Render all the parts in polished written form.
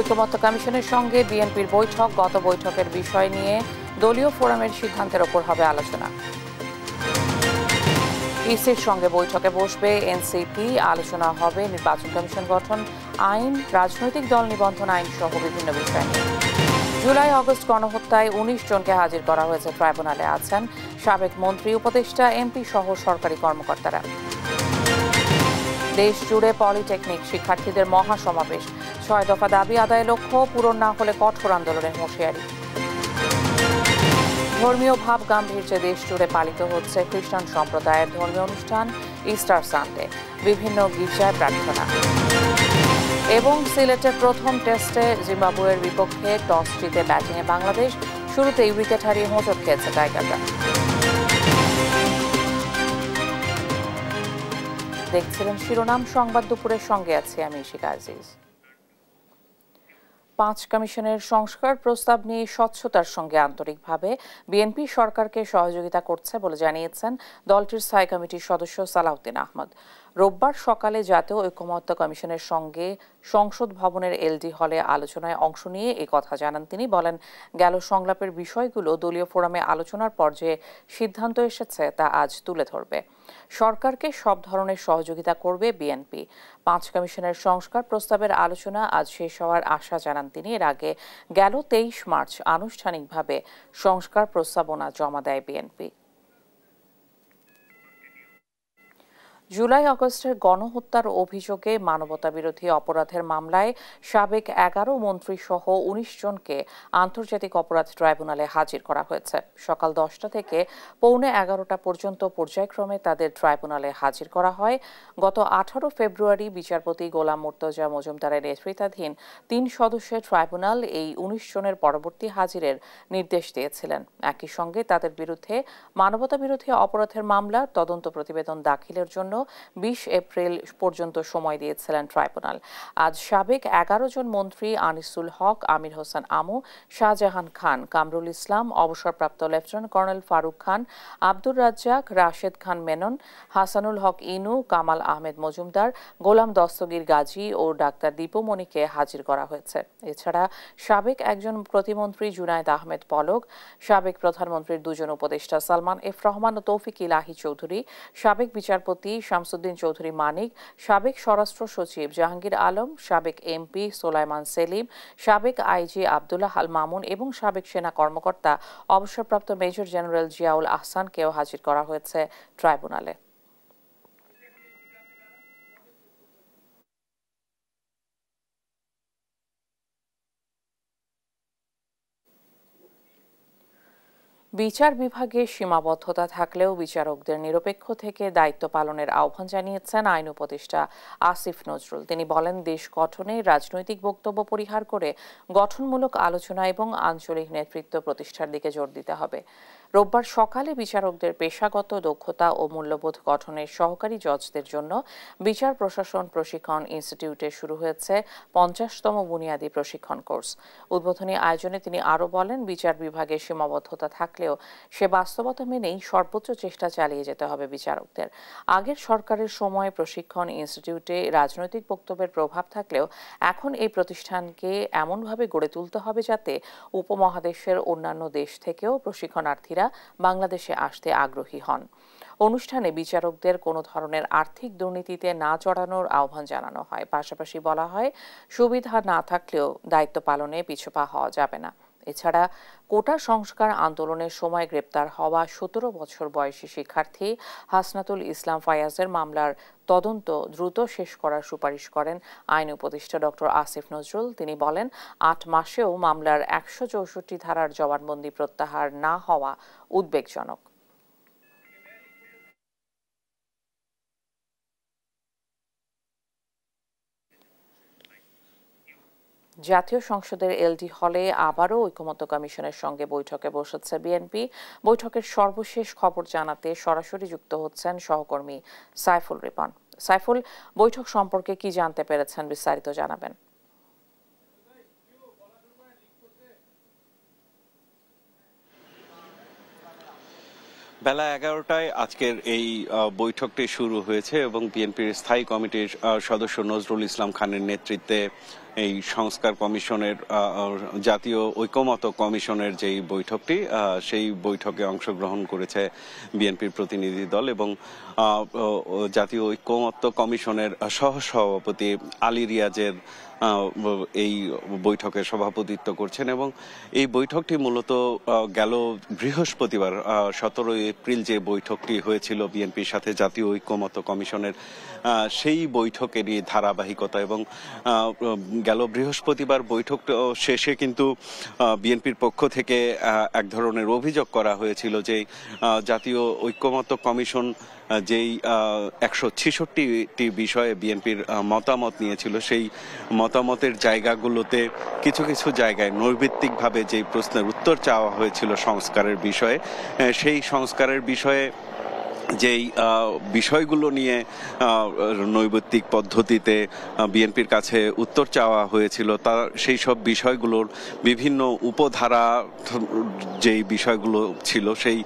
ঐকমত্য কমিশনের সঙ্গে বিএনপির বৈঠক। গত বৈঠকের বিষয় নিয়ে দলীয় ফোরামের সিদ্ধান্তের ওপর হবে আলোচনা। ইসির সঙ্গে বৈঠকে বসবে এনসিপি। আলোচনা হবে নির্বাচন কমিশন গঠন, আইন, রাজনৈতিক দল নিবন্ধন আইন সহ বিভিন্ন বিষয় নিয়ে। জুলাই আগস্ট গণহত্যায় ১৯ জনকে হাজির করা হয়েছে। ট্রাইব্যুনালে আছেন সাবেক মন্ত্রী, উপদেষ্টা, এমপি সহ সরকারি কর্মকর্তারা। দেশ জুড়ে পলিটেকনিক শিক্ষার্থীদের মহাসমাবেশ। ৬ দফা দাবি আদায়ের লক্ষ্য, পূরণ না হলে কঠোর আন্দোলনের হুঁশিয়ারি। ধর্মীয় ভাব গাম্ভীর্যে দেশ জুড়ে পালিত হচ্ছে খ্রিস্টান সম্প্রদায়ের ধর্মীয় অনুষ্ঠান ইস্টার সানডে। বিভিন্ন গির্জায় প্রার্থনা। এবং সিলেটের প্রথম টেস্টে জিম্বাবুয়ের বিপক্ষে টস জিতে ব্যাটিংয়ে বাংলাদেশ। শুরুতেই উইকেট হারিয়ে হোঁচট খেয়েছে টাইগাররা। দেখছিলেন শিরোনাম সংবাদ। দুপুরের সঙ্গে আছি আমি ইশিকা আজিজ। ৫ কমিশনের সংস্কার প্রস্তাব নিয়ে স্বচ্ছতার সঙ্গে আন্তরিকভাবে বিএনপি সরকারকে সহযোগিতা করছে বলে জানিয়েছেন দলটির স্থায়ী কমিটির সদস্য সালাউদ্দিন আহমদ। রোববার সকালে জাতীয় ঐকমত্য কমিশনের সঙ্গে সংসদ ভবনের এলডি হলে আলোচনায় অংশ নিয়ে এ কথা জানান তিনি। বলেন, গেল সংলাপের বিষয়গুলো দলীয় ফোরামে আলোচনার পর যে সিদ্ধান্ত এসেছে তা আজ তুলে ধরবে। সরকারকে সব ধরনের সহযোগিতা করবে বিএনপি। ৫ কমিশনের সংস্কার প্রস্তাবের আলোচনা আজ শেষ হওয়ার আশা জানান তিনি। এর আগে গেল ২৩ মার্চ আনুষ্ঠানিকভাবে সংস্কার প্রস্তাবনা জমা দেয় বিএনপি। জুলাই আগস্টের গণহত্যার অভিযোগে মানবতাবিরোধী অপরাধের মামলায় সাবেক ১১ মন্ত্রী সহ ১৯ জনকে আন্তর্জাতিক অপরাধ ট্রাইব্যুনালে হাজির করা হয়েছে। সকাল ১০টা থেকে পৌনে ১১টা পর্যন্ত পর্যায়ক্রমে তাদের ট্রাইব্যুনালে হাজির করা হয়। গত ১৮ ফেব্রুয়ারি বিচারপতি গোলাম মুর্তজা মজুমদারের নেতৃত্বাধীন ৩ সদস্যের ট্রাইব্যুনাল এই ১৯ জনের পরবর্তী হাজিরের নির্দেশ দিয়েছিলেন। একই সঙ্গে তাদের বিরুদ্ধে মানবতাবিরোধী অপরাধের মামলার তদন্ত প্রতিবেদন দাখিলের জন্য ২০ এপ্রিল পর্যন্ত সময় দিয়েছিলেন ট্রাইব্যুনাল। আজ সাবেক ১১ জন মন্ত্রী আনিসুল হক, আমির হোসেন আমু, শাহজাহান খান, কামরুল ইসলাম, অবসরপ্রাপ্ত লেফটেন্যান্ট কর্নেল ফারুক খান, আব্দুর রাজ্জাক, রাশেদ খান মেনন, হাসানুল হক ইনু, কামাল আহমেদ মজুমদার, গোলাম দস্তগীর গাজী ও ডাক্তার দীপমণিকে হাজির করা হয়েছে। এছাড়া সাবেক একজন প্রতিমন্ত্রী জুনায়েদ আহমেদ পলক, সাবেক প্রধানমন্ত্রীর ২ জন উপদেষ্টা সালমান এফ রহমান ও তৌফিক ইলাহি চৌধুরী, সাবেক বিচারপতি শামসুদ্দিন চৌধুরী মানিক, সাবেক স্বরাষ্ট্র সচিব জাহাঙ্গীর আলম, সাবেক এমপি সোলাইমান সেলিম, সাবেক আইজি আব্দুল্লাহ আল মামুন এবং সাবেক সেনা কর্মকর্তা অবসরপ্রাপ্ত মেজর জেনারেল জিয়াউল আহসানকেও হাজির করা হয়েছে ট্রাইব্যুনালে। বিচার বিভাগে সীমাবদ্ধতা থাকলেও বিচারকদের নিরপেক্ষ থেকে দায়িত্ব পালনের আহ্বান জানিয়েছেন আইন উপদেষ্টা আসিফ নজরুল। তিনি বলেন, দেশ গঠনে রাজনৈতিক বক্তব্য পরিহার করে গঠনমূলক আলোচনা এবং আঞ্চলিক নেতৃত্ব প্রতিষ্ঠার দিকে জোর দিতে হবে। রোববার সকালে বিচারকদের পেশাগত দক্ষতা ও মূল্যবোধ গঠনের সহকারী জজদের জন্য বিচার প্রশাসন প্রশিক্ষণ ইনস্টিটিউটে শুরু হয়েছে ৫০তম বুনিয়াদী প্রশিক্ষণ কোর্স। উদ্বোধনী আয়োজনে তিনি আরও বলেন, বিচার বিভাগে সীমাবদ্ধতা থাকলেও সে বাস্তবতা মেনেই সর্বোচ্চ চেষ্টা চালিয়ে যেতে হবে বিচারকদের। আগের সরকারের সময় প্রশিক্ষণ ইনস্টিটিউটে রাজনৈতিক বক্তব্যের প্রভাব থাকলেও এখন এই প্রতিষ্ঠানকে এমনভাবে গড়ে তুলতে হবে যাতে উপমহাদেশের অন্যান্য দেশ থেকেও প্রশিক্ষণার্থীরা বাংলাদেশে আসতে আগ্রহী হন। অনুষ্ঠানে বিচারকদের কোনো ধরনের আর্থিক দুর্নীতিতে না জড়ানোর আহ্বান জানানো হয়। পাশাপাশি বলা হয়, সুবিধা না থাকলেও দায়িত্ব পালনে পিছপা হওয়া যাবে না। এছাড়া কোটা সংস্কার আন্দোলনের সময় গ্রেপ্তার হওয়া ১৭ বছর বয়সী শিক্ষার্থী হাসনাতুল ইসলাম ফায়াজের মামলার তদন্ত দ্রুত শেষ করার সুপারিশ করেন আইন উপদেষ্টা ডক্টর আসিফ নজরুল। তিনি বলেন, ৮ মাসেও মামলার ১৬৪ ধারার জবানবন্দি প্রত্যাহার না হওয়া উদ্বেগজনক। জাতীয় সংসদের এলডি হলে আবারও ঐকমত্য কমিশনের সঙ্গে বৈঠকে বসেছে বিএনপি। বৈঠকের সর্বশেষ খবর জানাতে সরাসরি যুক্ত হচ্ছেন সহকর্মী সাইফুল রিপন। সাইফুল, বৈঠক সম্পর্কে কি জানতে পেরেছেন, বিস্তারিত জানাবেন। বেলা ১১টায় আজকের এই বৈঠকটি শুরু হয়েছে এবং বিএনপির স্থায়ী কমিটির সদস্য নজরুল ইসলাম খানের নেতৃত্বে এই সংস্কার কমিশনের জাতীয় ঐকমত্য কমিশনের যেই বৈঠকটি সেই বৈঠকে অংশগ্রহণ করেছে বিএনপির প্রতিনিধি দল এবং জাতীয় ঐকমত্য কমিশনের সহসভাপতি আলী রিয়াজের এই বৈঠকে সভাপতিত্ব করছেন এবং এই বৈঠকটি মূলত গেল বৃহস্পতিবার 17 এপ্রিল যে বৈঠকটি হয়েছিল বিএনপির সাথে জাতীয় ঐকমত্য কমিশনের সেই বৈঠকেরই ধারাবাহিকতা এবং গেল বৃহস্পতিবার বৈঠক শেষে কিন্তু বিএনপির পক্ষ থেকে এক ধরনের অভিযোগ করা হয়েছিল যে জাতীয় ঐকমত্য কমিশন যেই 166টি বিষয়ে বিএনপির মতামত নিয়েছিল সেই মতামতের জায়গাগুলোতে কিছু কিছু জায়গায় নৈর্ভিত্তিকভাবে যেই প্রশ্নের উত্তর চাওয়া হয়েছিল সংস্কারের বিষয়ে সেই সংস্কারের বিষয়ে যেই বিষয়গুলো নিয়ে নৈর্ব্যক্তিক পদ্ধতিতে বিএনপির কাছে উত্তর চাওয়া হয়েছিল তা সেই সব বিষয়গুলোর বিভিন্ন উপধারা যেই বিষয়গুলো ছিল সেই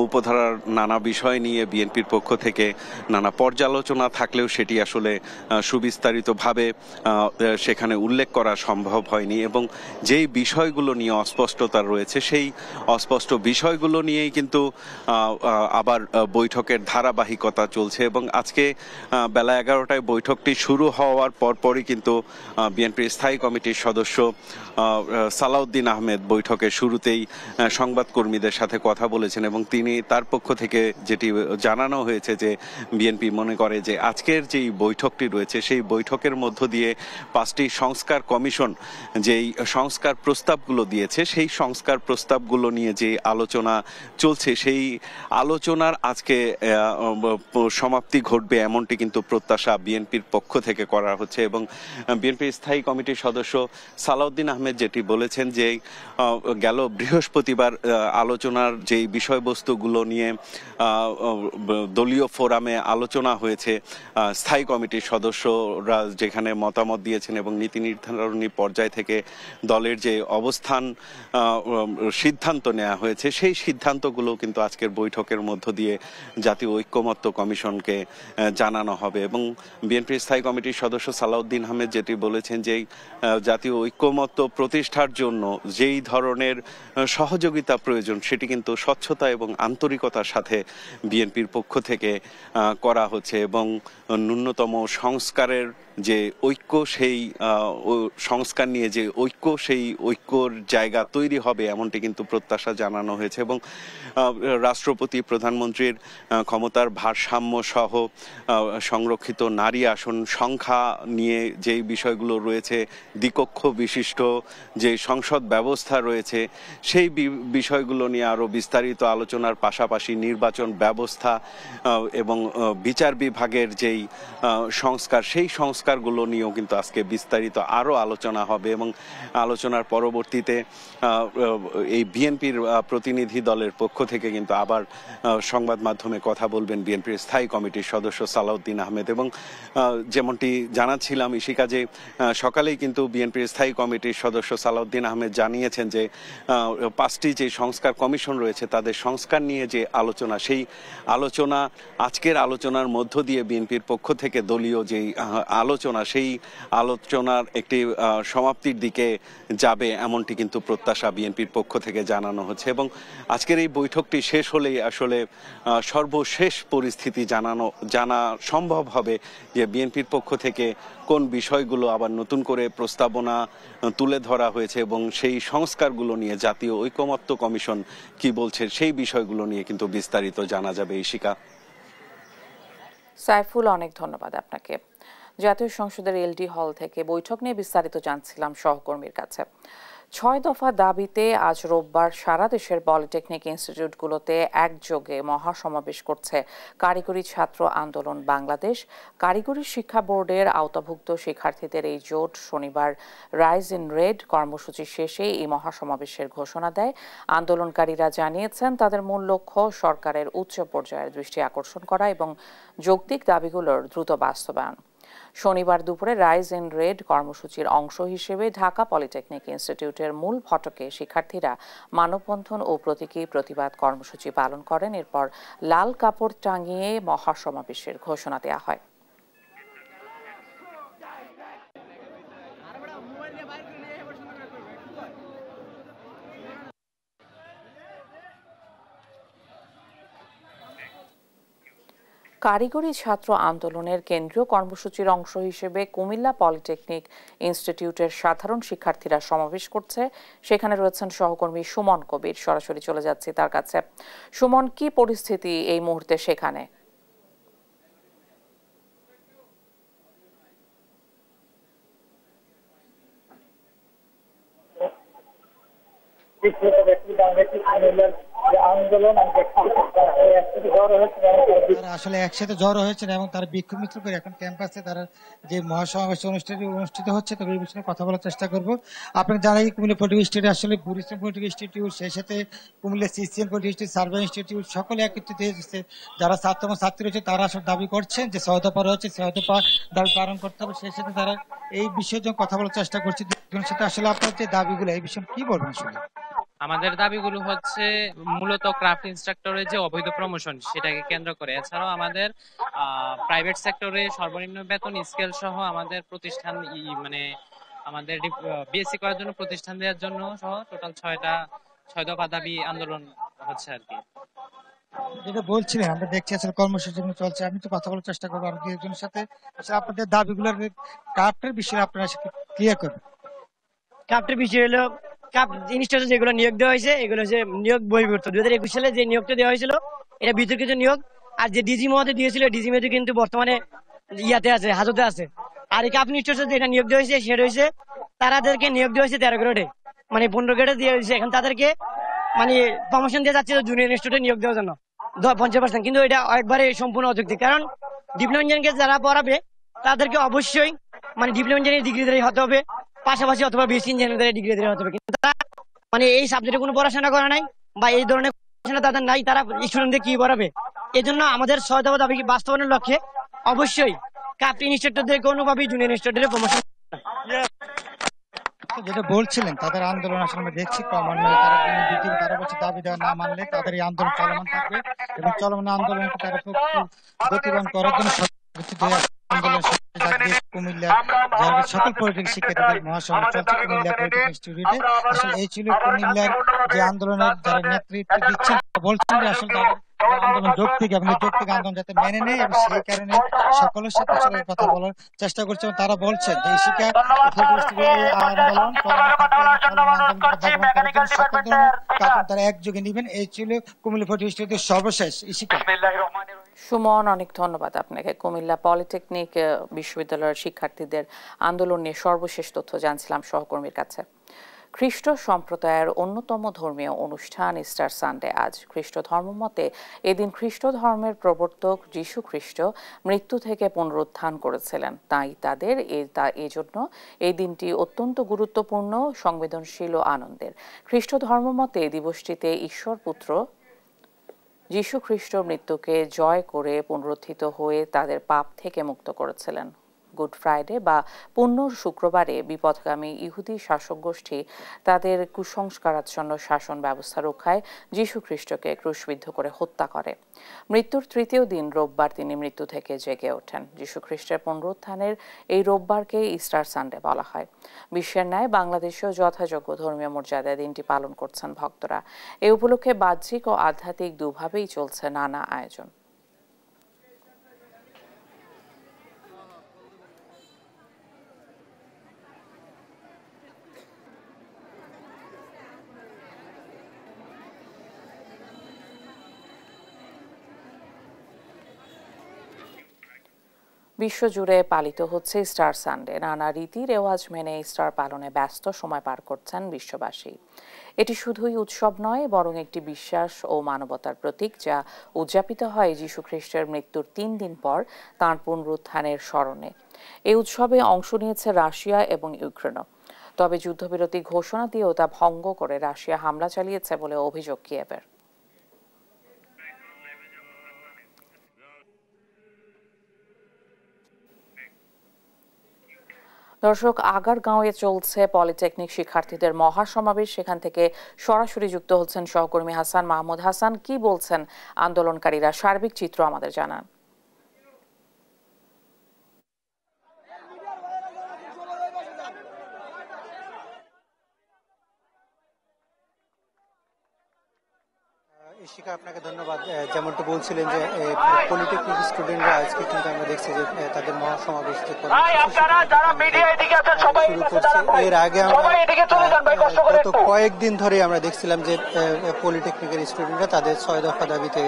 উপধারার নানা বিষয় নিয়ে বিএনপির পক্ষ থেকে নানা পর্যালোচনা থাকলেও সেটি আসলে সুবিস্তারিতভাবে সেখানে উল্লেখ করা সম্ভব হয়নি এবং যেই বিষয়গুলো নিয়ে অস্পষ্টতা রয়েছে সেই অস্পষ্ট বিষয়গুলো নিয়েই কিন্তু আবার বৈঠকের ধারাবাহিকতা চলছে এবং আজকে বেলা 11টায় বৈঠকটি শুরু হওয়ার পরপরই কিন্তু বিএনপির স্থায়ী কমিটির সদস্য সালাউদ্দিন আহমেদ বৈঠকের শুরুতেই সংবাদকর্মীদের সাথে কথা বলেছেন এবং তিনি তার পক্ষ থেকে যেটি জানানো হয়েছে যে বিএনপি মনে করে যে আজকের যেই বৈঠকটি রয়েছে সেই বৈঠকের মধ্য দিয়ে 5টি সংস্কার কমিশন যেই সংস্কার প্রস্তাবগুলো দিয়েছে সেই সংস্কার প্রস্তাবগুলো নিয়ে যে আলোচনা চলছে সেই আলোচনার আজকে সমাপ্তি ঘটবে এমনটি কিন্তু প্রত্যাশা বিএনপির পক্ষ থেকে করা হচ্ছে এবং বিএনপির স্থায়ী কমিটির সদস্য সালাউদ্দিন আহমেদ যেটি বলেছেন যে গেল বৃহস্পতিবার আলোচনার যেই বিষয়বস্তুগুলো নিয়ে দলীয় ফোরামে আলোচনা হয়েছে স্থায়ী কমিটির সদস্যরা যেখানে মতামত দিয়েছেন এবং নীতি নির্ধারণী পর্যায় থেকে দলের যে অবস্থান সিদ্ধান্ত নেওয়া হয়েছে সেই সিদ্ধান্তগুলো কিন্তু আজকের বৈঠকের মধ্য দিয়ে জাতীয় ঐকমত্য কমিশনকে জানানো হবে এবং বিএনপির স্থায়ী কমিটির সদস্য সালাউদ্দিন আহমেদ যেটি বলেছেন যে জাতীয় ঐকমত্য প্রতিষ্ঠার জন্য যেই ধরনের সহযোগিতা প্রয়োজন সেটি কিন্তু স্বচ্ছতা এবং আন্তরিকতার সাথে বিএনপির পক্ষ থেকে করা হচ্ছে এবং ন্যূনতম সংস্কারের যে ঐক্য সেই সংস্কার নিয়ে যে ঐক্য সেই ঐক্যর জায়গা তৈরি হবে এমনটি কিন্তু প্রত্যাশা জানানো হয়েছে এবং রাষ্ট্রপতি প্রধানমন্ত্রীর ক্ষমতার ভারসাম্য সহ সংরক্ষিত নারী আসন সংখ্যা নিয়ে যেই বিষয়গুলো রয়েছে দ্বিকক্ষ বিশিষ্ট যে সংসদ ব্যবস্থা রয়েছে সেই বিষয়গুলো নিয়ে আরও বিস্তারিত আলোচনার পাশাপাশি নির্বাচন ব্যবস্থা এবং বিচার বিভাগের যেই সংস্কার সেই সংস্কারগুলো নিয়েও কিন্তু আজকে বিস্তারিত আরও আলোচনা হবে এবং আলোচনার পরবর্তীতে এই বিএনপির প্রতিনিধি দলের পক্ষ থেকে কিন্তু আবার সংবাদ মাধ্যমে কথা বলবেন বিএনপির স্থায়ী কমিটির সদস্য সালাউদ্দিন আহমেদ এবং যেমনটি জানাচ্ছিলাম ইশিকাজে সকালেই কিন্তু বিএনপির স্থায়ী কমিটির সদস্য সালাউদ্দিন আহমেদ জানিয়েছেন যে 5টি যে সংস্কার কমিশন রয়েছে তাদের সংস্কার নিয়ে যে আলোচনা সেই আলোচনা আজকের আলোচনার মধ্য দিয়ে বিএনপির পক্ষ থেকে দলীয় যেই আলোচনা সেই আলোচনার একটি সমাপ্তির দিকে যাবে এমনটি কিন্তু প্রত্যাশা বিএনপির পক্ষ থেকে জানানো হচ্ছে এবং আজকের এই বৈঠকটি শেষ হলেই আসলে সর্বশেষ পরিস্থিতি জানা সম্ভব হবে যে বিএনপির পক্ষ থেকে কোন বিষয়গুলো আবার নতুন করে প্রস্তাবনা তুলে ধরা হয়েছে এবং সেই সংস্কারগুলো নিয়ে জাতীয় ঐকমত্য কমিশন কি বলছে সেই বিষয়গুলো নিয়ে কিন্তু বিস্তারিত জানা যাবে ইশিকা। সাইফুল, অনেক ধন্যবাদ আপনাকে। জাতীয় সংসদের এলডি হল থেকে বৈঠক নিয়ে বিস্তারিত জানছিলাম সহকর্মীর কাছে। 6 দফা দাবিতে আজ রোববার সারা দেশের পলিটেকনিক ইনস্টিটিউটগুলোতে একযোগে মহাসমাবেশ করছে কারিগরি ছাত্র আন্দোলন বাংলাদেশ। কারিগরি শিক্ষা বোর্ডের আওতাভুক্ত শিক্ষার্থীদের এই জোট শনিবার রাইজ ইন রেড কর্মসূচি শেষে এই মহাসমাবেশের ঘোষণা দেয়। আন্দোলনকারীরা জানিয়েছেন তাদের মূল লক্ষ্য সরকারের উচ্চ পর্যায়ের দৃষ্টি আকর্ষণ করা এবং যৌক্তিক দাবিগুলোর দ্রুত বাস্তবায়ন। শনিবার দুপুরে রাইজ ইন রেড কর্মসূচির অংশ হিসেবে ঢাকা পলিটেকনিক ইনস্টিটিউটের মূল ফটকে শিক্ষার্থীরা মানববন্ধন ও প্রতীকী প্রতিবাদ কর্মসূচি পালন করেন। এরপর লাল কাপড় টাঙিয়ে মহাসমাবেশের ঘোষণা দেওয়া হয়। কারিগরি ছাত্র আন্দোলনের কেন্দ্রীয় কর্মসূচির অংশ হিসেবে কুমিল্লা পলিটেকনিক ইনস্টিটিউটের সাধারণ শিক্ষার্থীরা সমাবেশ করছে। সেখানে রয়েছেন সহকর্মী সুমন কবির। সরাসরি চলে যাচ্ছি তার কাছে। সুমন, কি পরিস্থিতি এই মুহূর্তে সেখানে? তারা আসলে একসাথে জড়ো হয়েছেন এবং তারা বিক্ষোভ মিছিল করে এখন ক্যাম্পাসে তারা যে মহাসমাবেশ অনুষ্ঠিত হচ্ছে, তবে এই বিষয়ে কথা বলার চেষ্টা করবো। আপনাকে জানাই কুমিল্লা পলিটেকনিক ইনস্টিটিউট আসলে বুড়িস্তান পলিটেকনিক ইনস্টিটিউট, সেই সাথে Comilla CCM polytechnic institute, survey institute সকলে একত্রিত হয়েছে। যারা ছাত্র এবং ছাত্রী রয়েছে তারা আসলে দাবি করছেন যে সহায়তা রয়েছে, সহায়তা দাবি পালন করতে হবে। সেই সাথে তারা এই বিষয়ে যখন কথা বলার চেষ্টা করছে, সাথে আসলে আপনার যে দাবিগুলো এই বিষয়ে কি বলবেন? আসলে আমাদের দাবিগুলো হচ্ছে মূলত ক্রাফট ইনস্ট্রাক্টরের যে অবৈধ প্রমোশন সেটাকে কেন্দ্র করে। এছাড়াও আমাদের প্রাইভেট সেক্টরে সর্বনিম্ন বেতন স্কেল সহ আমাদের প্রতিষ্ঠান মানে আমাদের বিএসসি করার জন্য প্রতিষ্ঠান দেওয়ার জন্য সহ টোটাল 6 দফা দাবি আন্দোলন হচ্ছে আর কি। যেটা বলছিলেন, আমরা দেখছি আসলে কর্মসূচি চলছে। আমি তো কথা বলার চেষ্টা করবো আর একজনের সাথে। আসলে আপনাদের দাবিগুলোর ক্রাফটের বিষয়ে আপনারা ক্লিয়ার করবেন। ক্রাফটের বিষয় হলো ইনস্টিটিউটে যেগুলো নিয়োগ দেওয়া হয়েছে এগুলো হচ্ছে নিয়োগ বহির্ভূত। 2021 সালে যে নিয়োগটা দেওয়া হয়েছিল এটা বিতর্কিত নিয়োগ। আর যে ডিজি মহোদয় দিয়েছিল ডিজি মহোদয় কিন্তু বর্তমানে ইয়াতে আছে, হাজতে আছে। আর এই ক্রাফট ইনস্টিটিউটে যেটা নিয়োগ দেওয়া হয়েছে সেটা হয়েছে তাদেরকে নিয়োগ দেওয়া হয়েছে 13 গ্রেডে, মানে 15 গ্রেডে দিয়ে হয়েছে। এখন তাদেরকে মানে প্রমোশন দিয়ে যাচ্ছে জুনিয়র ইনস্টিটিউটে নিয়োগ দেওয়ার জন্য 50%, কিন্তু এটা একবারে সম্পূর্ণ অযৌক্তিক। কারণ ডিপ্লোমা ইঞ্জিনিয়ারকে যারা পড়াবে তাদেরকে অবশ্যই মানে ডিপ্লোমা ইঞ্জিনিয়ারিং ডিগ্রি হতে হবে, পাশাপাশি অথবা বিএসসি ইঞ্জিনিয়ারিং ডিগ্রি হতে হবে। কিন্তু তারা মানে এই সাবজেক্টে কোনো পড়াশোনা করা নাই বা এই ধরনের পড়াশোনা তাদের নাই, তারা স্টুডেন্টদের কি পড়াবে? এই জন্য আমাদের সহায়তা দাবি বাস্তবায়নের লক্ষ্যে অবশ্যই ক্রাফট ইনস্টিটিউটদের কোনোভাবেই জুনিয়র ইনস্টিটিউটের প্রমোশন। যেটা বলছিলেন তাদের আন্দোলন আসলে আমরা দেখছি ক্রমান্বয়ে তারা দিনে দ্বিতীয় 12 বছর দাবি দেওয়া না মানলে তাদের এই আন্দোলন চলমান থাকবে এবং চলমান আন্দোলনকে তারা প্রতিবাদ করার জন্য আন্দোলন কুমিল্লা যারা সকল পলিটেকনিক শিক্ষার্থীদের মহাসমাবেশ চলছে কুমিল্লা পলিটেকনিক ইনস্টিটিউটে। আসলে এই ছিল কুমিল্লার যে আন্দোলনের যারা নেতৃত্ব দিচ্ছেন বলছেন যে আসলে আন্দোলন যৌক্তিক এবং যৌক্তিক আন্দোলন যাতে মেনে নেয় এবং সেই কারণে সকলের সাথে আসলে কথা বলার চেষ্টা করছে। এবং তারা বলছেন যে এই শিক্ষা আন্দোলন সকল ধরনের কারণ তারা একযোগে নেবেন। এই ছিল কুমিল্লা পলিটেকনিক ইনস্টিটিউটের সর্বশেষ শিক্ষা। সুমন, অনেক ধন্যবাদ আপনাকে। কুমিল্লা পলিটেকনিক বিশ্ববিদ্যালয়ের শিক্ষার্থীদের আন্দোলন নিয়ে সর্বশেষ তথ্য জানছিলাম সহকর্মীর কাছে। খ্রিস্ট সম্প্রদায়ের অন্যতম ধর্মীয় অনুষ্ঠান ইস্টার সানডে আজ। খ্রিস্ট ধর্মমতে এদিন খ্রিস্ট ধর্মের প্রবর্তক যীশু খ্রিস্ট মৃত্যু থেকে পুনরুত্থান করেছিলেন। তাই তাদের এজন্য এই দিনটি অত্যন্ত গুরুত্বপূর্ণ, সংবেদনশীল ও আনন্দের। খ্রিস্ট ধর্মমতে এই দিবসটিতে ঈশ্বর পুত্র যীশু খ্রিস্ট মৃত্যুকে জয় করে পুনরুত্থিত হয়ে তাদের পাপ থেকে মুক্ত করেছিলেন। গুড ফ্রাইডে বা পুণ্য শুক্রবারে বিপথগামী ইহুদি শাসক গোষ্ঠী তাদের কুসংস্কারাচ্ছন্ন শাসন ব্যবস্থা রক্ষায় যীশু খ্রিস্টকে ক্রুশবিদ্ধ করে হত্যা করে। মৃত্যুর তৃতীয় দিন রোববার তিনি মৃত্যু থেকে জেগে ওঠেন। যীশু খ্রিস্টের পুনরুত্থানের এই রোববারকে ইস্টার সানডে বলা হয়। বিশ্বের ন্যায় বাংলাদেশেও যথাযোগ্য ধর্মীয় মর্যাদায় দিনটি পালন করছেন ভক্তরা। এ উপলক্ষে বাহ্যিক ও আধ্যাত্মিক দুভাবেই চলছে নানা আয়োজন। বিশ্বজুড়ে পালিত হচ্ছে স্টার সানডে। নানা রীতি রেওয়াজ মেনে স্টার পালনে ব্যস্ত সময় পার করছেন বিশ্ববাসী। এটি শুধুই উৎসব নয়, বরং একটি বিশ্বাস ও মানবতার প্রতীক, যা উদযাপিত হয় যীশু খ্রিস্টের মৃত্যুর 3 দিন পর তাঁর পুনরুত্থানের স্মরণে। এই উৎসবে অংশ নিয়েছে রাশিয়া এবং ইউক্রেনও। তবে যুদ্ধবিরতি ঘোষণা দিয়েও তা ভঙ্গ করে রাশিয়া হামলা চালিয়েছে বলে অভিযোগ কিয়েভের। দর্শক, আগারগাঁওয়ে চলছে পলিটেকনিক শিক্ষার্থীদের মহাসমাবেশ। সেখান থেকে সরাসরি যুক্ত হচ্ছেন সহকর্মী হাসান মাহমুদ। হাসান, কি বলছেন আন্দোলনকারীরা? সার্বিক চিত্র আমাদের জানান। এই ইশিকা, আপনাকে ধন্যবাদ। যেমনটা বলছিলেন যে পলিটেকনিক স্টুডেন্টরা আজকে কিন্তু আমরা দেখছি যে তাদের মহাসমাবেশ শুরু করছে। এর আগে আমরা গত কয়েকদিন ধরে আমরা দেখছিলাম যে পলিটেকনিকের স্টুডেন্টরা তাদের 6 দফা দাবিতে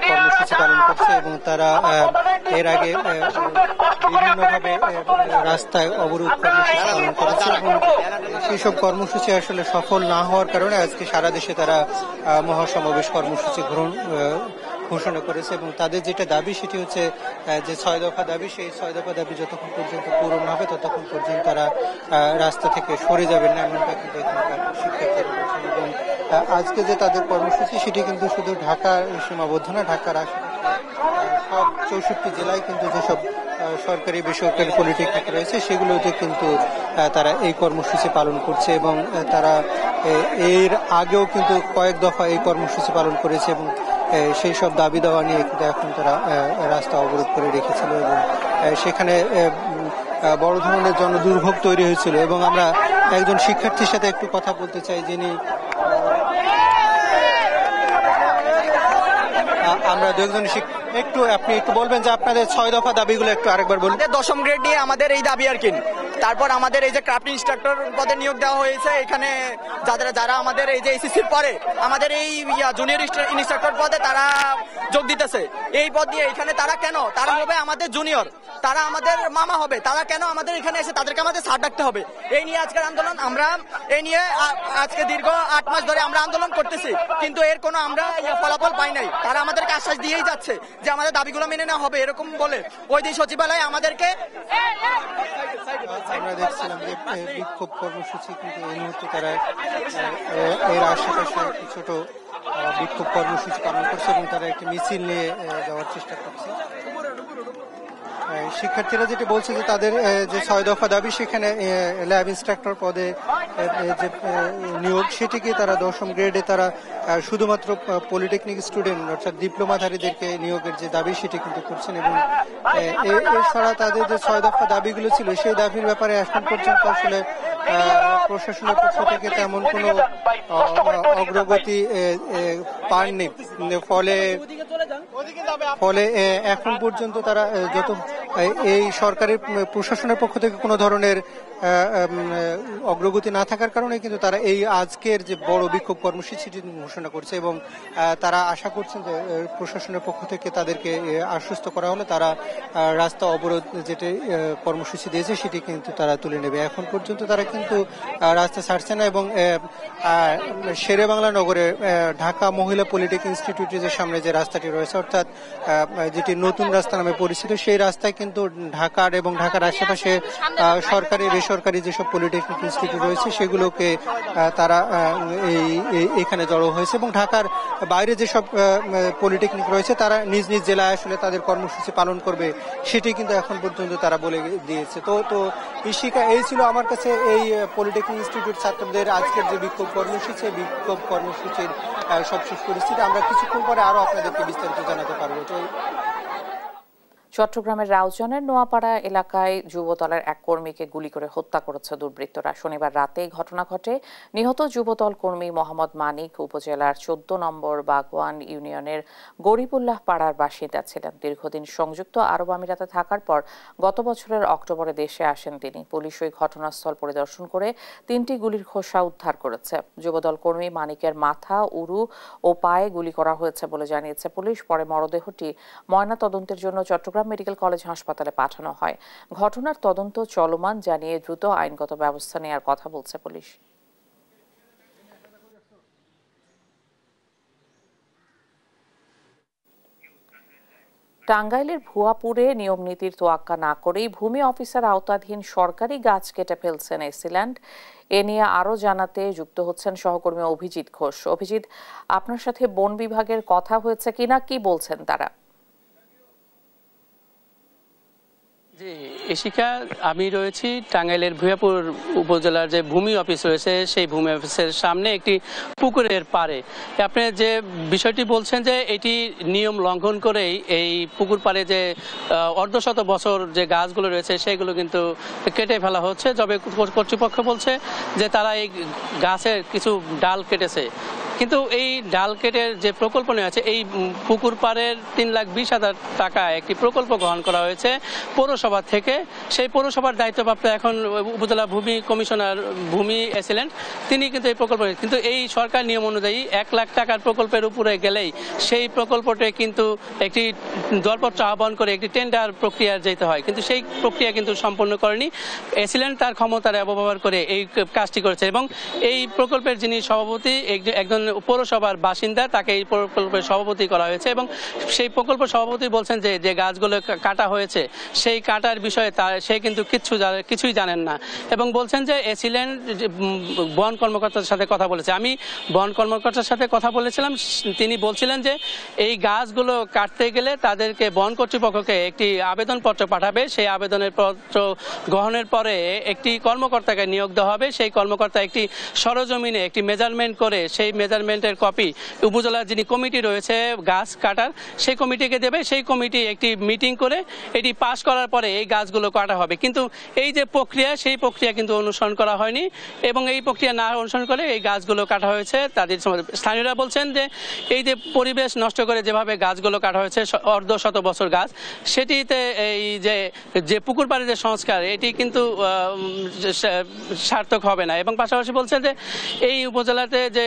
কর্মসূচি পালন করছে এবং তারা এর আগে বিভিন্নভাবে রাস্তায় অবরোধ কর্মসূচি পালন করেছে এবং সেই সব কর্মসূচি আসলে সফল না হওয়ার কারণে আজকে সারা দেশে তারা মহাসমাবেশ কর্মসূচি ঘোষণা করেছে এবং তাদের যেটা দাবি সেটি হচ্ছে যে 6 দফা দাবি, সেই 6 দফা দাবি যতক্ষণ পর্যন্ত পূরণ হবে ততক্ষণ পর্যন্ত তারা রাস্তা থেকে সরে যাবেন না, এমনটা কিন্তু এখানকার শিক্ষার্থীরা বলছেন। এবং আজকে যে তাদের কর্মসূচি সেটি কিন্তু শুধু ঢাকার সীমাবদ্ধ না, ঢাকার সব 64 জেলায় কিন্তু যেসব সরকারি বেসরকারি পলিটেকনিক রয়েছে সেগুলোতে কিন্তু তারা এই কর্মসূচি পালন করছে এবং তারা এর আগেও কিন্তু কয়েক দফা এই কর্মসূচি পালন করেছে এবং সেই সব দাবি দেওয়া নিয়ে কিন্তু এখন তারা রাস্তা অবরোধ করে রেখেছিল এবং সেখানে বড় ধরনের জনদুর্ভোগ তৈরি হয়েছিল। এবং আমরা একজন শিক্ষার্থীর সাথে একটু কথা বলতে চাই, যিনি আমরা দুজন আপনি একটু বলবেন যে আপনাদের 6 দফা দাবিগুলো একটু আরেকবার বলুন। 10ম গ্রেড নিয়ে আমাদের এই দাবি আর কি। তারপর আমাদের এই যে ক্রাফট ইনস্ট্রাক্টর পদে নিয়োগ দেওয়া হয়েছে, এখানে যারা আমাদের এই যে এসএসসির পরে আমাদের এই জুনিয়র ইনস্ট্রাক্টর পদে তারা যোগ দিতেছে, এই পদ দিয়ে এখানে তারা কেন? তারা হবে আমাদের জুনিয়র, তারা আমাদের মামা হবে, তারা কেন আমাদের এখানে এসে তাদেরকে আমাদের ছাড় ডাকতে হবে? এই নিয়ে আজকের আন্দোলন। আমরা এই নিয়ে আজকে দীর্ঘ 8 মাস ধরে আমরা আন্দোলন করতেছি, কিন্তু এর কোনো আমরা ফলাফল পাই নাই। তারা আমাদেরকে আশ্বাস দিয়েই যাচ্ছে যে আমাদের দাবিগুলো মেনে নেওয়া হবে, এরকম বলে ওই দিন সচিবালয়ে আমাদেরকে। আমরা দেখছিলাম যে বিক্ষোভ কর্মসূচি কিন্তু এই মুহূর্তে তারা এর আশেপাশে একটি ছোট বিক্ষোভ কর্মসূচি পালন করছে এবং তারা একটি মিছিল নিয়ে যাওয়ার চেষ্টা করছে। শিক্ষার্থীরা যেটা বলছে যে তাদের যে 6 দফা দাবি, সেখানে ল্যাব ইন্সট্রাক্টর পদে যে নিয়োগ সেটিকে তারা 10ম গ্রেডে তারা শুধুমাত্র পলিটেকনিক স্টুডেন্ট অর্থাৎ ডিপ্লোমাধারীদেরকে নিয়োগের যে দাবি সেটি কিন্তু করছেন এবং এছাড়া তাদের যে 6 দফা দাবিগুলো ছিল সেই দাবির ব্যাপারে এখন পর্যন্ত আসলে প্রশাসনের পক্ষ থেকে তেমন কোনো অগ্রগতি পাননি। ফলে এখন পর্যন্ত তারা যত এই সরকারি প্রশাসনের পক্ষ থেকে কোনো ধরনের অগ্রগতি না থাকার কারণে কিন্তু তারা এই আজকের যে বড় বিক্ষোভ কর্মসূচি ঘোষণা করছে এবং তারা আশা করছেন যে প্রশাসনের পক্ষ থেকে তাদেরকে আশ্বস্ত করা হলে তারা রাস্তা অবরোধ যেটি কর্মসূচি দিয়েছে সেটি কিন্তু তারা তুলে নেবে। এখন পর্যন্ত তারা কিন্তু রাস্তা ছাড়ছে না এবং শেরেবাংলা নগরে ঢাকা মহিলা পলিটেকনিক ইনস্টিটিউটের যে সামনে যে রাস্তাটি রয়েছে অর্থাৎ যেটি নতুন রাস্তা নামে পরিচিত, সেই রাস্তায় কিন্তু ঢাকার এবং ঢাকার আশেপাশে সরকারি বেসরকারি যেসব পলিটেকনিক ইনস্টিটিউট রয়েছে সেগুলোকে তারা এখানে জড়ো হয়েছে এবং ঢাকার বাইরে যেসব পলিটেকনিক রয়েছে তারা নিজ নিজ জেলায় আসলে তাদের কর্মসূচি পালন করবে সেটি কিন্তু এখন পর্যন্ত তারা বলে দিয়েছে। তো ইশিকা, এই ছিল আমার কাছে এই পলিটেকনিক ইনস্টিটিউট ছাত্রদের আজকের যে বিক্ষোভ কর্মসূচির সবশেষ পরিস্থিতি। আমরা কিছুক্ষণ পরে আরো আপনাদেরকে বিস্তারিত জানাতে পারবো। তো চট্টগ্রামের রাউজানের নোয়াপাড়া এলাকায় যুবদলের এক কর্মীকে গুলি করে হত্যা করেছে দুর্বৃত্তরা। শনিবার রাতে ঘটনা ঘটে। নিহত যুবদল কর্মী মোহাম্মদ মানিক উপজেলার 14 নম্বর বাগওয়ান ইউনিয়নের গরিবুল্লাহ পাড়ার বাসিন্দা ছিলেন। দীর্ঘদিন সংযুক্ত আরব আমিরাতে থাকার পর গত বছরের অক্টোবরে দেশে আসেন তিনি। পুলিশ ওই ঘটনাস্থল পরিদর্শন করে 3টি গুলির খোসা উদ্ধার করেছে। যুবদল কর্মী মানিকের মাথা, উরু ও পায়ে গুলি করা হয়েছে বলে জানিয়েছে পুলিশ। পরে মরদেহটি ময়না তদন্তের জন্য চট্টগ্রাম মেডিকেল কলেজ হাসপাতালে পাঠানো হয়। ঘটনার তদন্ত চলমান জানিয়ে দ্রুত আইনগত ব্যবস্থা নেওয়ার কথা বলছে পুলিশ। টাঙ্গাইলের ভুয়াপুরে নিয়ম নীতির তোয়াক্কা না করেই ভূমি অফিসার আওতাধীন সরকারি গাছ কেটে ফেলছেন এসিল্যান্ড। এ নিয়ে আরো জানাতে যুক্ত হচ্ছেন সহকর্মী অভিজিৎ ঘোষ। অভিজিৎ, আপনার সাথে বন বিভাগের কথা হয়েছে কিনা, কি বলছেন তারা? জি ইশিকা, আমি রয়েছি টাঙ্গাইলের ভুয়াপুর উপজেলার যে ভূমি অফিস রয়েছে সেই ভূমি অফিসের সামনে একটি পুকুরের পাড়ে। আপনি যে বিষয়টি বলছেন যে এটি নিয়ম লঙ্ঘন করেই এই পুকুর পাড়ে যে অর্ধশত বছর যে গাছগুলো রয়েছে সেগুলো কিন্তু কেটে ফেলা হচ্ছে। তবে কর্তৃপক্ষ বলছে যে তারা এই গাছের কিছু ডাল কেটেছে। কিন্তু এই ডালকেটের যে প্রকল্প নেওয়া আছে, এই পুকুর পাড়ের 3,20,000 টাকা একটি প্রকল্প গ্রহণ করা হয়েছে পৌরসভা থেকে। সেই পৌরসভার দায়িত্বপ্রাপ্ত এখন উপজেলা ভূমি কমিশনার ভূমি এসিলেন্ট, তিনি কিন্তু এই প্রকল্প, কিন্তু এই সরকার নিয়ম অনুযায়ী 1 লাখ টাকার প্রকল্পের উপরে গেলেই সেই প্রকল্পটি কিন্তু একটি দরপত্র আহ্বান করে একটি টেন্ডার প্রক্রিয়া যেতে হয়, কিন্তু সেই প্রক্রিয়া কিন্তু সম্পন্ন করেনি এসিলেন্ট। তার ক্ষমতার অপব্যবহার করে এই কাজটি করেছে এবং এই প্রকল্পের যিনি সভাপতি একজন পৌরসভার বাসিন্দা, তাকে এই প্রকল্পের সভাপতি করা হয়েছে এবং সেই প্রকল্প সভাপতি বলছেন যে গাছগুলো কাটা হয়েছে সেই কাটার বিষয়ে সে কিন্তু কিছুই জানেন না এবং বলছেন যে এসিলেন্ট বন কর্মকর্তার সাথে কথা বলেছে। আমি বন কর্মকর্তার সাথে কথা বলেছিলাম, তিনি বলছিলেন যে এই গাছগুলো কাটতে গেলে তাদেরকে বন কর্তৃপক্ষকে একটি আবেদনপত্র পাঠাবে, সেই আবেদনের পত্র গ্রহণের পরে একটি কর্মকর্তাকে নিয়োগ দেওয়া হবে। সেই কর্মকর্তা একটি সরজমিনে একটি মেজারমেন্ট করে সেই মেজারমেন্টের কপি উপজেলার যিনি কমিটি রয়েছে গাছ কাটার, সেই কমিটিকে দেবে। সেই কমিটি একটি মিটিং করে এটি পাস করার পরে এই গাছগুলো কাটা হবে। কিন্তু এই যে প্রক্রিয়া, সেই প্রক্রিয়া কিন্তু অনুসরণ করা হয়নি এবং এই প্রক্রিয়া না অনুসরণ করে এই গাছগুলো কাটা হয়েছে। তাদের স্থানীয়রা বলছেন যে এই যে পরিবেশ নষ্ট করে যেভাবে গাছগুলো কাটা হয়েছে, অর্ধশত বছর গাছ, সেটিতে এই যে পুকুর পাড়ের যে সংস্কার, এটি কিন্তু সার্থক হবে না। এবং পাশাপাশি বলছেন যে এই উপজেলাতে যে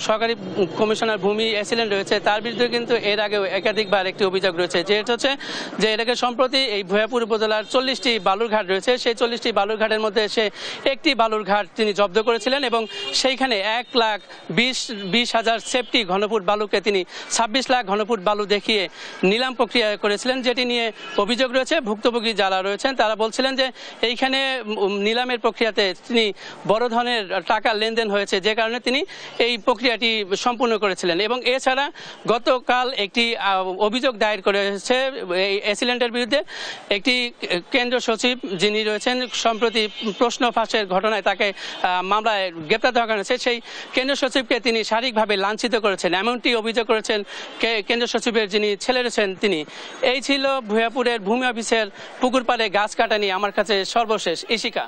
সরকারি কমিশনার ভূমি এসিলেন্ট রয়েছে, তার বিরুদ্ধে কিন্তু এর আগেও একাধিকবার একটি অভিযোগ রয়েছে, যেটা হচ্ছে যে এটাকে সম্প্রতি এই ভূয়াপুর উপজেলার 40টি বালুরঘাট রয়েছে, সেই 40টি বালুরঘাটের মধ্যে সে একটি বালুরঘাট তিনি জব্দ করেছিলেন এবং সেইখানে 1,20,000 সেফটি ঘনফুট বালুকে তিনি 26 লাখ ঘনফুট বালু দেখিয়ে নিলাম প্রক্রিয়া করেছিলেন, যেটি নিয়ে অভিযোগ রয়েছে। ভুক্তভোগী যারা রয়েছেন তারা বলছিলেন যে এইখানে নিলামের প্রক্রিয়াতে তিনি বড় ধরনের টাকা লেনদেন হয়েছে, যে কারণে তিনি এই প্রক্রিয়াটি সম্পূর্ণ করেছিলেন। এবং এছাড়া গতকাল একটি অভিযোগ দায়ের করেছে এই এসিলেন্টের বিরুদ্ধে একটি কেন্দ্র সচিব যিনি রয়েছেন, সম্প্রতি প্রশ্ন ফাঁসের ঘটনায় তাকে মামলায় গ্রেপ্তার দেওয়া হয়েছে। সেই কেন্দ্র সচিবকে তিনি শারীরিকভাবে লাঞ্ছিত করেছেন, এমনটি অভিযোগ করেছেন কেন্দ্র সচিবের যিনি ছেলে রয়েছেন তিনি। এই ছিল ভূয়াপুরের ভূমি অফিসের পুকুর পাড়ে গাছ কাটা নিয়ে আমার কাছে সর্বশেষ। ইশিকা।